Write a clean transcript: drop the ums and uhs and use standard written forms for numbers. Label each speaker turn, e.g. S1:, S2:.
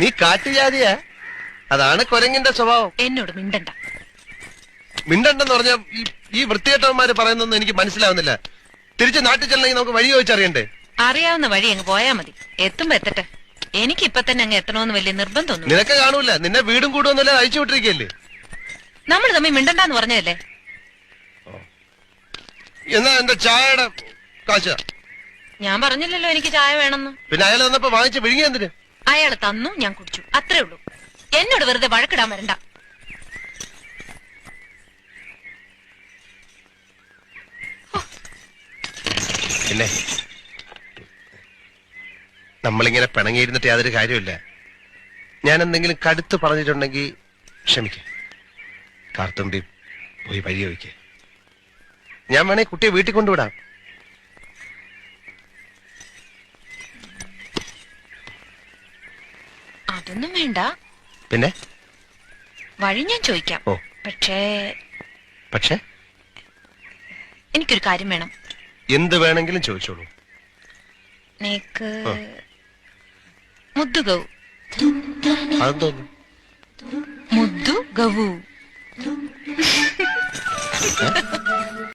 S1: നീ കാട്ടുജാതിയാ, അതാണ് കുരങ്ങിന്റെ സ്വഭാവം.
S2: എന്നോട് മിണ്ടണ്ട.
S1: മിണ്ടണ്ടെന്ന് പറഞ്ഞ ഈ വൃത്തികെട്ടവന്മാര് പറയുന്നൊന്നും എനിക്ക് മനസ്സിലാവുന്നില്ല. തിരിച്ച് നാട്ടിൽ ചെല്ലണമെങ്കിൽ നമുക്ക് വഴി ചോദിച്ചറിയണ്ടേ?
S2: അറിയാവുന്ന വഴി അങ്ങ് പോയാ മതി, എത്തുമ്പോ എത്തട്ടെ. എനിക്ക് ഇപ്പൊ തന്നെ അങ്ങ് എത്തണമെന്ന് വലിയ നിർബന്ധമൊന്നും.
S1: നിനക്ക് കാണൂല, നിന്നെ വീടും കൂടുവെന്നല്ല അയച്ചു വിട്ടിരിക്കല്ലേ.
S2: നമ്മൾ തമ്മിൽ മിണ്ടണ്ടെന്ന് പറഞ്ഞതല്ലേ.
S1: എന്നാ എന്റെ ചായയുടെ കാശ?
S2: ഞാൻ പറഞ്ഞില്ലല്ലോ എനിക്ക് ചായ വേണമെന്ന്.
S1: പിന്നെ അയാൾ തന്നപ്പോ വാങ്ങിച്ച് വിഴുങ്ങി എന്തിന്?
S2: അയാൾ തന്നു, ഞാൻ കുടിച്ചു, അത്രേ ഉള്ളൂ. എന്നോട് വെറുതെ വഴക്കിടാൻ വരണ്ട.
S1: പിന്നെ നമ്മളിങ്ങനെ പിണങ്ങിയിരുന്നിട്ട് യാതൊരു കാര്യമില്ല. ഞാൻ എന്തെങ്കിലും കടുത്ത് പറഞ്ഞിട്ടുണ്ടെങ്കിൽ ക്ഷമിക്ക. കാർത്തുമ്പി പോയി വഴി ചോദിക്ക. ഞാൻ വേണേ കുട്ടിയെ വീട്ടിൽ കൊണ്ടുവിടാം.
S2: അതൊന്നും വേണ്ട.
S1: പിന്നെ
S2: വഴി ഞാൻ ചോദിക്കാം.
S1: ഓ, പക്ഷേ
S2: എനിക്കൊരു കാര്യം വേണം.
S1: എന്ത് വേണമെങ്കിലും ചോദിച്ചോളൂ.
S2: നീക്ക് മുദ്ദു ഗവു.
S1: അതെന്തോന്നു?
S2: മുദ്ദു ഗവു.